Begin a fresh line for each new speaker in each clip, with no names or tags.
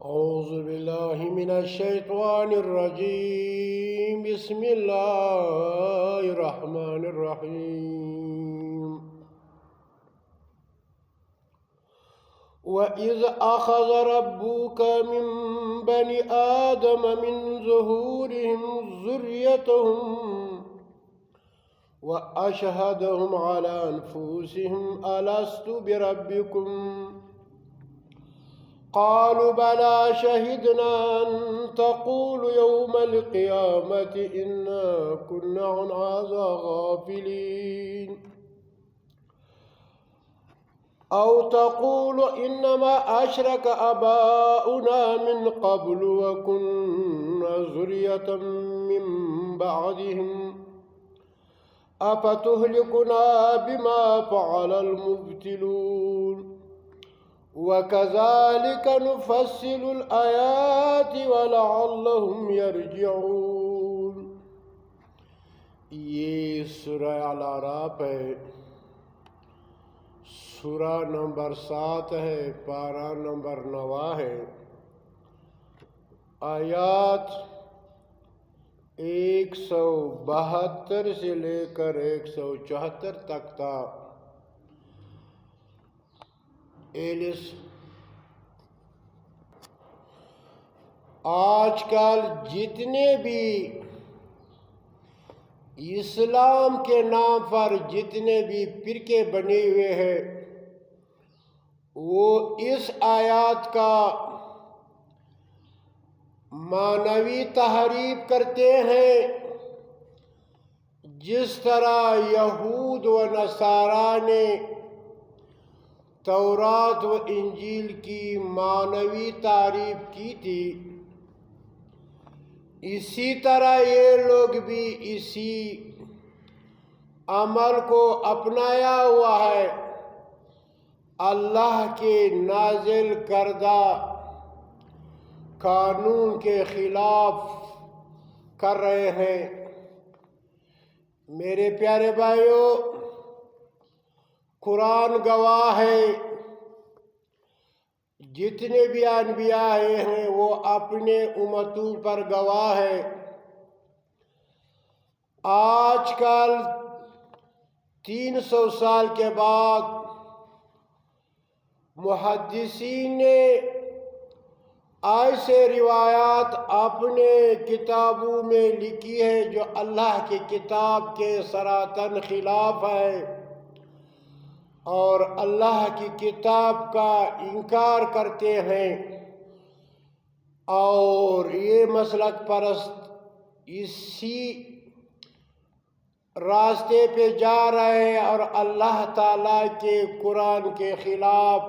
أعوذ بالله من الشيطان الرجيم. بسم الله الرحمن الرحيم. وإذ أخذ ربك من بني آدم من ظهورهم ذريتهم وأشهدهم على أنفسهم ألست بربكم قالوا بلى شهدنا أن تقولوا يوم القيامة إنا كنا عن هذا غافلين أو تقولوا إنما أشرك آباؤنا من قبل وكنا ذرية من بعدهم أفتهلكنا بما فعل المبتلون وكذلك نفصل الآيات ولعلهم يرجعون. یہ سورہ الاعراف ہے، سورہ نمبر 7 ہے، پارہ نمبر 9 ہے، آیات 172 سے لے کر 174 تک تھا۔ آج کل جتنے بھی اسلام کے نام پر جتنے بھی فرقے بنے ہوئے ہیں وہ اس آیات کا معنوی تحریف کرتے ہیں، جس طرح یہود و نصارہ نے تورات و انجیل کی معنوی تعریف کی تھی، اسی طرح یہ لوگ بھی اسی عمل کو اپنایا ہوا ہے، اللہ کے نازل کردہ قانون کے خلاف کر رہے ہیں۔ میرے پیارے بھائیو، قرآن گواہ ہے، جتنے بھی انبیاء ہیں وہ اپنے امتوں پر گواہ ہے۔ آج کل 300 سال کے بعد محدثین نے ایسے روایات اپنے کتابوں میں لکھی ہے جو اللہ کی کتاب کے سراۃً خلاف ہے اور اللہ کی کتاب کا انکار کرتے ہیں، اور یہ مسلک پرست اسی راستے پہ جا رہے ہیں اور اللہ تعالیٰ کے قرآن کے خلاف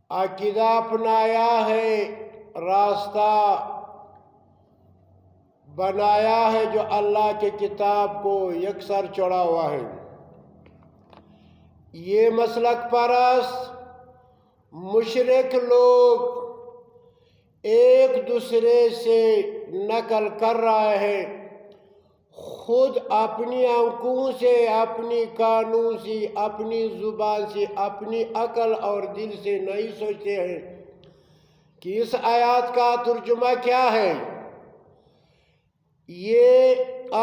عقیدہ اپنایا ہے، راستہ بنایا ہے جو اللہ کی کتاب کو یکسر چڑھا ہوا ہے۔ یہ مسلک پرست مشرک لوگ ایک دوسرے سے نقل کر رہے ہیں، خود اپنی آنکھوں سے، اپنی کانوں سے، اپنی زبان سے، اپنی عقل اور دل سے نہیں سوچتے ہیں کہ اس آیات کا ترجمہ کیا ہے۔ یہ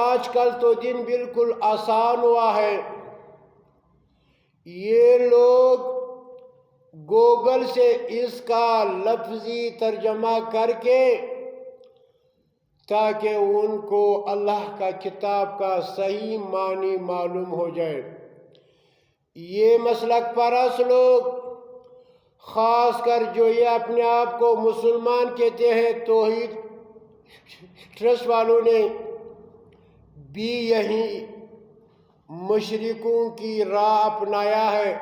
آج کل تو دن بالکل آسان ہوا ہے، یہ لوگ گوگل سے اس کا لفظی ترجمہ کر کے تاکہ ان کو اللہ کا کتاب کا صحیح معنی معلوم ہو جائے۔ یہ مسلک پرست لوگ، خاص کر جو یہ اپنے آپ کو مسلمان کہتے ہیں، توحید ٹرسٹ والوں نے بھی یہی مشرکوں کی راہ اپنایا ہے۔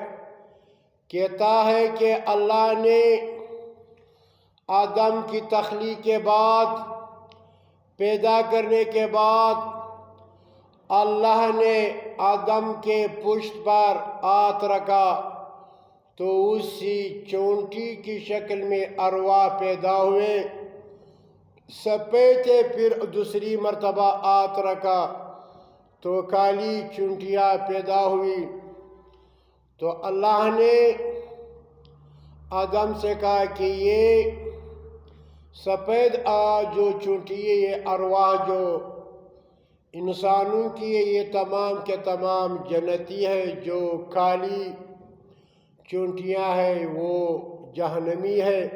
کہتا ہے کہ اللہ نے آدم کی تخلیق کے بعد، پیدا کرنے کے بعد، اللہ نے آدم کے پشت پر ہاتھ رکھا تو اسی چونٹی کی شکل میں ارواح پیدا ہوئے، سفید تھے، پھر دوسری مرتبہ ہاتھ رکھا تو کالی چونٹیاں پیدا ہوئی۔ تو اللہ نے آدم سے کہا کہ یہ سفید جو چونٹی ہے، یہ ارواح جو انسانوں کی ہے، یہ تمام کے تمام جنتی ہے، جو کالی چونٹیاں ہیں وہ جہنمی ہے۔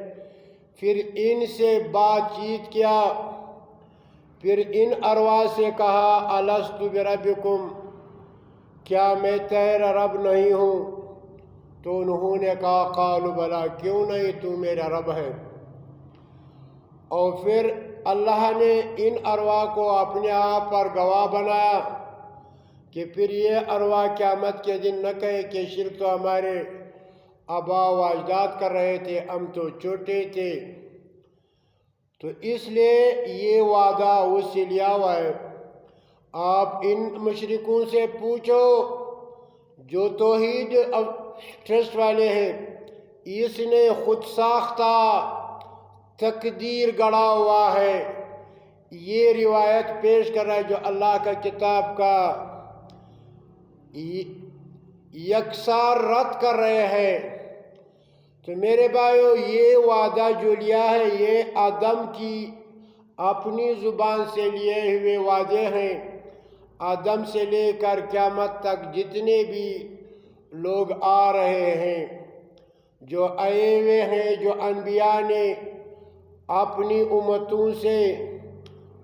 پھر ان سے بات چیت کیا، پھر ان ارواح سے کہا الست بربکم، کیا میں تیرا رب نہیں ہوں؟ تو انہوں نے کہا قالوا بلا، کیوں نہیں، تو میرا رب ہے۔ اور پھر اللہ نے ان ارواح کو اپنے آپ پر گواہ بنایا کہ پھر یہ ارواح قیامت کے دن نہ کہے کہ شرک تو ہمارے آباء و اجداد کر رہے تھے، ہم تو چھوٹے تھے۔ تو اس لیے یہ وعدہ اس سے لیا ہوا ہے۔ آپ ان مشرکوں سے پوچھو جو توحید ٹرسٹ والے ہیں، اس نے خود ساختہ تقدیر گڑھا ہوا ہے، یہ روایت پیش کر رہا ہے جو اللہ کا کتاب کا یکساں رد کر رہے ہیں۔ تو میرے بھائیو، یہ وعدہ جو لیا ہے یہ آدم کی اپنی زبان سے لیے ہوئے وعدے ہیں۔ آدم سے لے کر قیامت تک جتنے بھی لوگ آ رہے ہیں، جو آئے ہوئے ہیں، جو انبیاء نے اپنی امتوں سے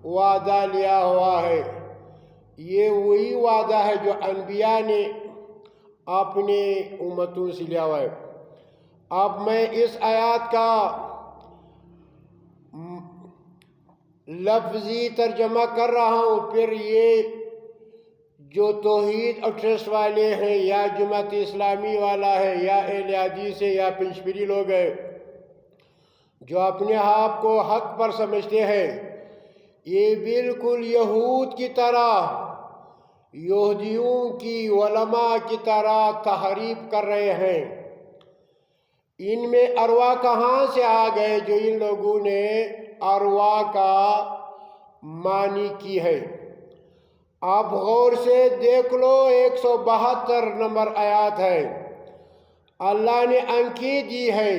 وعدہ لیا ہوا ہے، یہ وہی وعدہ ہے جو انبیاء نے اپنے امتوں سے لیا ہوا ہے۔ اب میں اس آیات کا لفظی ترجمہ کر رہا ہوں، پھر یہ جو توحید اور ٹرسٹ والے ہیں، یا جماعت اسلامی والا ہے، یا اہل حدیث ہے، یا پنچپیری لوگ ہیں جو اپنے آپ کو حق پر سمجھتے ہیں، یہ بالکل یہود کی طرح، یہودیوں کی علماء کی طرح تحریف کر رہے ہیں۔ ان میں ارواح کہاں سے آ گئے جو ان لوگوں نے ارواح کا معنی کی ہے؟ آپ غور سے دیکھ لو، 172 نمبر آیات ہے۔ اللہ نے آنکھیں دی ہے،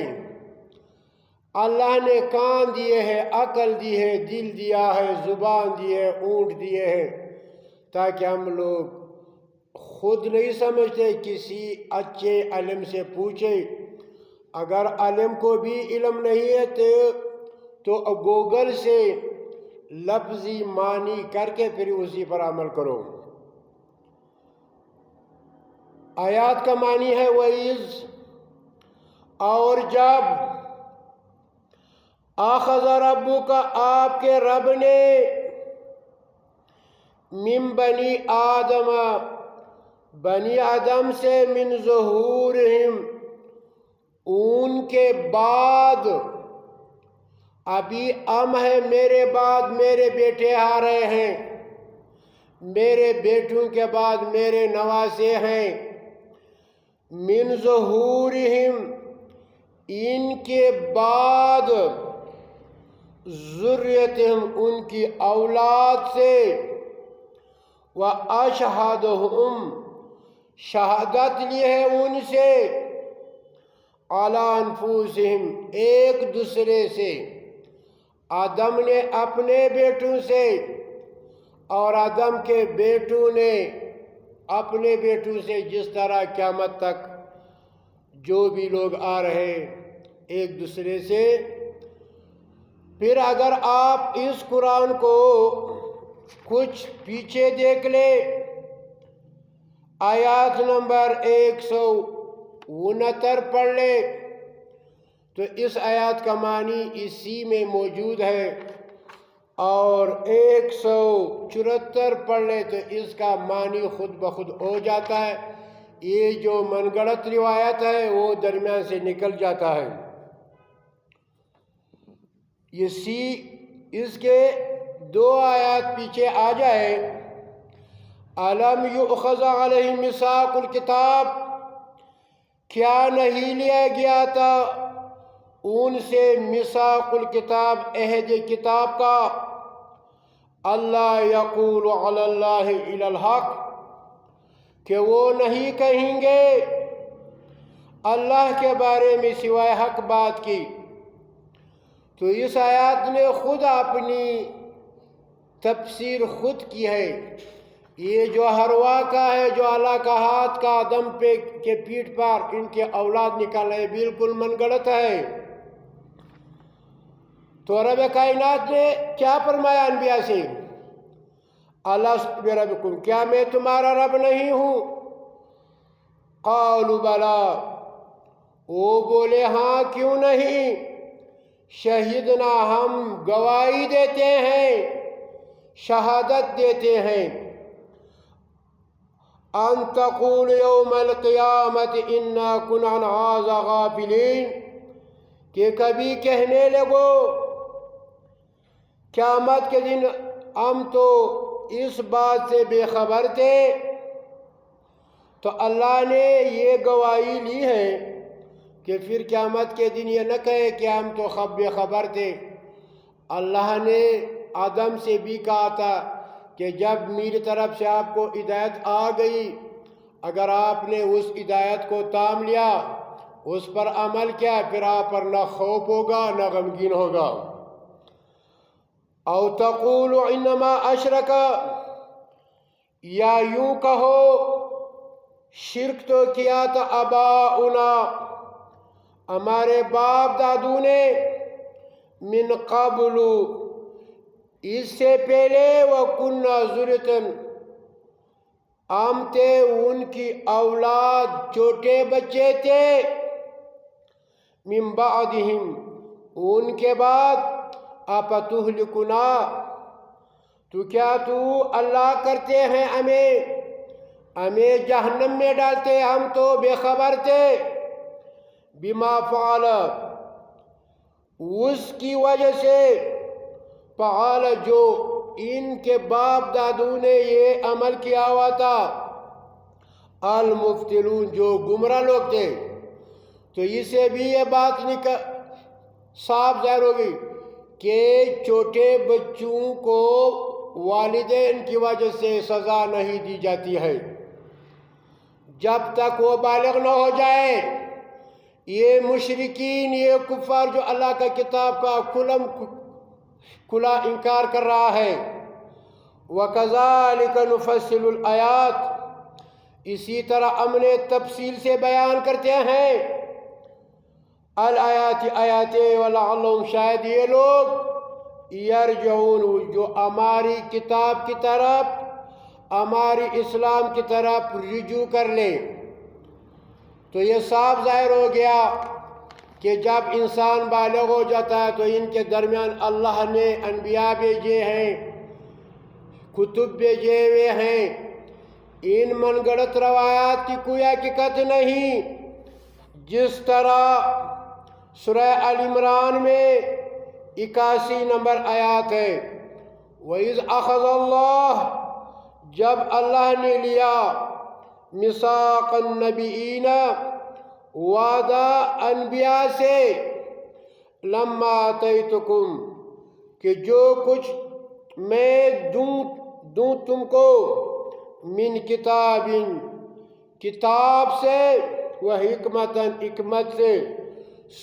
اللہ نے کان دیے ہیں، عقل دی ہے، دل دیا ہے، زبان دی ہے، اونٹ دیے ہیں، تاکہ ہم لوگ خود نہیں سمجھتے، کسی اچھے علم سے پوچھے۔ اگر علم کو بھی علم نہیں ہے تو گوگل سے لفظی معنی کر کے پھر اسی پر عمل کرو۔ آیات کا معنی ہے وَإِذْ، اور جب، اخذ ربک، آپ کے رب نے، من بنی آدم، بنی آدم سے، من ظہورہم، ان کے بعد، ابھی ہے میرے بعد میرے بیٹے آ رہے ہیں، میرے بیٹوں کے بعد میرے نواسے ہیں، من ظہورہم، ان کے بعد، ذریتہم، ان کی اولاد سے، وَأَشْهَدُهُمْ، شہادت لی ہے ان سے، عَلَىٰ أَنفُسِهِمْ، ایک دوسرے سے، آدم نے اپنے بیٹوں سے، اور آدم کے بیٹوں نے اپنے بیٹوں سے، جس طرح قیامت تک جو بھی لوگ آ رہے ایک دوسرے سے۔ پھر اگر آپ اس قرآن کو کچھ پیچھے دیکھ لیں، آیات نمبر 169 پڑھ لیں، تو اس آیات کا معنی اسی میں موجود ہے، اور 174 پڑھ لیں تو اس کا معنی خود بخود ہو جاتا ہے۔ یہ جو من گڑت روایت ہے وہ درمیان سے نکل جاتا ہے۔ اس کے 2 آیات پیچھے آ جائے، الم یؤخذ علیہم میثاق الکتاب، کیا نہیں لیا گیا تھا ان سے میثاق الکتاب، عہد کتاب کا، اللہ یقول علی اللہ الا الحق، کہ وہ نہیں کہیں گے اللہ کے بارے میں سوائے حق بات کی۔ تو اس آیات نے خود اپنی تفسیر خود کی ہے۔ یہ جو ہروا کا ہے، جو اللہ کا ہاتھ کا دم پہ کے پیٹھ پر ان کے اولاد نکالے، بالکل من گڑت ہے۔ تو رب کائنات نے کیا فرمایا انبیاء سے؟ الست بربکم، کیا میں تمہارا رب نہیں ہوں؟ قالوا بلا، وہ بولے ہاں کیوں نہیں، شہدنا، ہم گواہی دیتے ہیں، شہادت دیتے ہیں، ان تقول یوم القیامت انا کنا عن ھذا غافلین، کہ کبھی کہنے لگو قیامت کے دن ہم تو اس بات سے بے خبر تھے۔ تو اللہ نے یہ گواہی لی ہے کہ پھر قیامت کے دن یہ نہ کہے کہ ہم تو بے خبر تھے۔ اللہ نے آدم سے بھی کہا تھا کہ جب میری طرف سے آپ کو ہدایت آ گئی، اگر آپ نے اس ہدایت کو تام لیا، اس پر عمل کیا، پھر آپ پر نہ خوف ہوگا نہ غمگین ہوگا۔ او تقول انما اشرک، یا یوں کہو شرک تو کیا تھا آباؤنا، ہمارے باپ دادو نے، من قبل، اس سے پہلے، وَكُنَّا ذُرِّيَّةً، ہم تھے ان کی اولاد، چھوٹے بچے تھے، من بعدہم، ان کے بعد، اَفَتُهْلِكُنَا، تو کیا تو اللہ کرتے ہیں ہمیں جہنم میں ڈالتے، ہم تو بے خبر تھے، بما فعل، اس کی وجہ سے، فعل، جو ان کے باپ دادو نے یہ عمل کیا ہوا تھا، المفتلون، جو گمراہ لوگ تھے۔ تو اسے بھی یہ بات صاف ظاہر ہوگی کہ چھوٹے بچوں کو والدین کی وجہ سے سزا نہیں دی جاتی ہے جب تک وہ بالغ نہ ہو جائے۔ یہ مشرکین، یہ کفار جو اللہ کا کتاب کا کھلا انکار کر رہا ہے، وَكَذَلِكَ نُفَصِّلُ الْآيَاتِ، اسی طرح ہم نے تفصیل سے بیان کرتے ہیں الآیات، آیاتیں، وَلَعَلَّهُمْ، شاید یہ لوگ یرجعون، جو ہماری کتاب کی طرف، ہماری اسلام کی طرف رجوع کر لیں۔ تو یہ صاف ظاہر ہو گیا کہ جب انسان بالغ ہو جاتا ہے تو ان کے درمیان اللہ نے انبیاء بھیجے ہیں، کتب بھیجے ہوئے ہیں، ان من گڑت روایات کی کوئی حقیقت نہیں۔ جس طرح سورہ آل عمران میں 81 نمبر آیات ہے، وَإِذْ أَخَذَ اللَّهُ، جب اللہ نے لیا، مِيثَاقَ النَّبِيِّينَ، وعدہ انبیاء سے، لَمَّا آتَيْتُكُمْ، کہ جو کچھ میں دوں تم کو، من کتاب، کتاب سے، وحکمتاً، حکمت سے،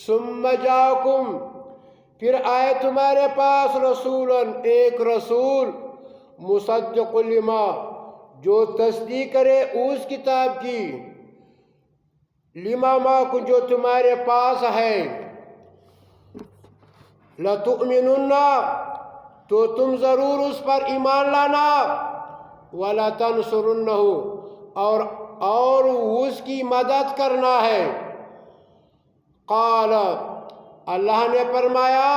ثم جاءکم، پھر آئے تمہارے پاس، رسولاً، ایک رسول، مصدق لما، جو تصدیق کرے اس کتاب کی، لما معکم، جو تمہارے پاس ہے، لَتُؤْمِنُنَّ، تو تم ضرور اس پر ایمان لانا، وَلَتَنْصُرُنَّهُ، اور اس کی مدد کرنا ہے۔ قال، اللہ نے فرمایا،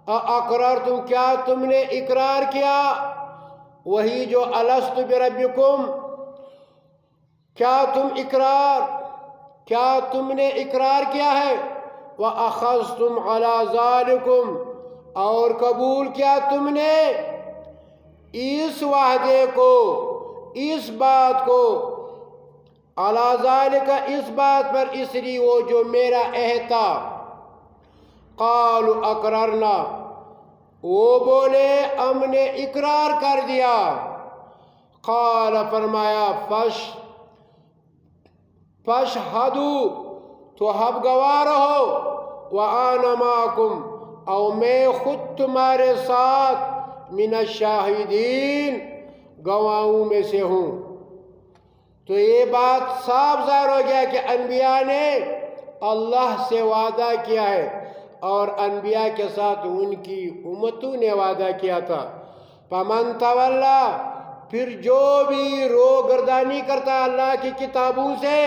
اَأَقْرَرْتُمْ، کیا تم نے اقرار کیا، وہی جو الست بربکم، کیا تم نے اقرار کیا ہے، وَأَخَذْتُمْ عَلَى ذَلِكُمْ، اور قبول کیا تم نے اس وعدے کو، اس بات کو، عَلَى ذَلِكَ، اس بات پر، اسری، وہ جو میرا عہد تھا۔ قالوا اقررنا، وہ بولے ہم نے اقرار کر دیا۔ قال، فرمایا، فاشہدوا، تو اب گواہ رہو، وَأَنَا مَعَكُمْ، اور میں خود تمہارے ساتھ من الشاہدین، گواہوں میں سے ہوں۔ تو یہ بات صاف ظاہر ہو گیا کہ انبیاء نے اللہ سے وعدہ کیا ہے، اور انبیاء کے ساتھ ان کی امتوں نے وعدہ کیا تھا۔ فَمَن تَوَلَّىٰ، پھر جو بھی روگردانی کرتا اللہ کی کتابوں سے،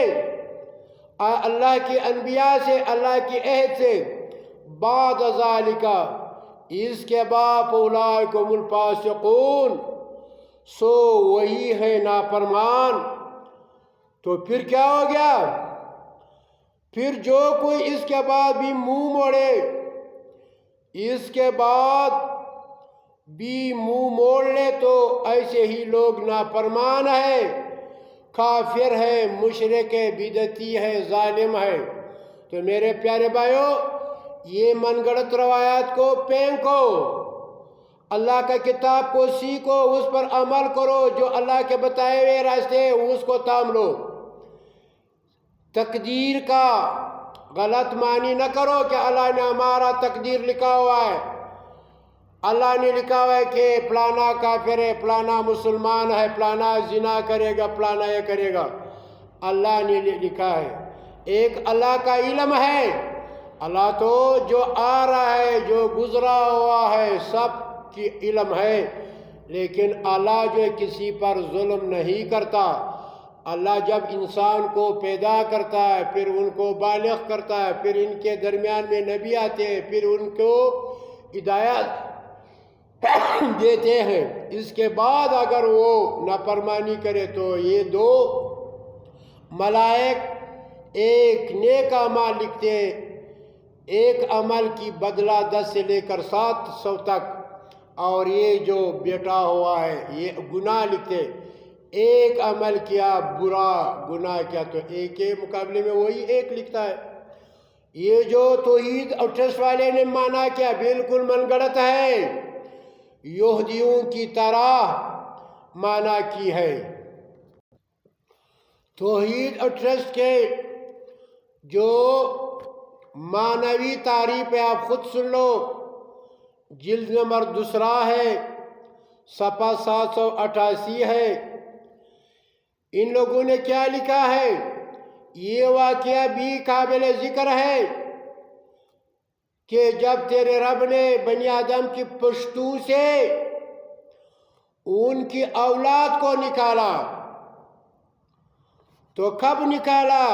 اللہ کی انبیاء سے، اللہ کی عہد سے، بعد ذالک، اس کے بعد اولئک هم الفاسقون، سو وہی ہے نافرمان۔ تو پھر کیا ہو گیا؟ پھر جو کوئی اس کے بعد بھی منہ موڑے، اس کے بعد بھی منہ موڑ لے، تو ایسے ہی لوگ نافرمان ہے، کافر ہے، مشرک ہے، بدعتی ہے، ظالم ہے۔ تو میرے پیارے بھائیو، یہ من گڑت روایات کو پھینکو، اللہ کا کتاب کو سیکھو، اس پر عمل کرو، جو اللہ کے بتائے ہوئے راستے ہیں اس کو تھام لو۔ تقدیر کا غلط معنی نہ کرو کہ اللہ نے ہمارا تقدیر لکھا ہوا ہے، اللہ نے لکھا ہوا ہے کہ فلانا کافر ہے، فلانا مسلمان ہے، فلانا زنا کرے گا، فلانا یہ کرے گا۔ اللہ نے لکھا ہے، ایک اللہ کا علم ہے۔ اللہ تو جو آ رہا ہے، جو گزرا ہوا ہے، سب کی علم ہے، لیکن اللہ جو ہے کسی پر ظلم نہیں کرتا۔ اللہ جب انسان کو پیدا کرتا ہے، پھر ان کو بالغ کرتا ہے، پھر ان کے درمیان میں نبی آتے ہیں، پھر ان کو ہدایت دیتے ہیں، اس کے بعد اگر وہ نافرمانی کرے تو یہ دو ملائک ایک نیک عمل لکھتے ہیں، ایک عمل کی بدلہ 10 سے لے کر 700 تک، اور یہ جو بیٹا ہوا ہے یہ گناہ لکھتے، ایک عمل کیا برا گناہ کیا تو ایک کے مقابلے میں وہی ایک لکھتا ہے۔ یہ جو توحید اور ٹرسٹ والے نے مانا کیا بالکل من گڑت ہے، یہودیوں کی طرح مانا کی ہے۔ توحید اور ٹرسٹ کے جو معنوی تعریف ہے آپ خود سن لو، جلد نمبر 2 ہے، صفحہ 788 ہے۔ ان لوگوں نے کیا لکھا ہے؟ یہ واقعہ بھی قابل ذکر ہے کہ جب تیرے رب نے بنی آدم کی پشتوں سے ان کی اولاد کو نکالا، تو کب نکالا؟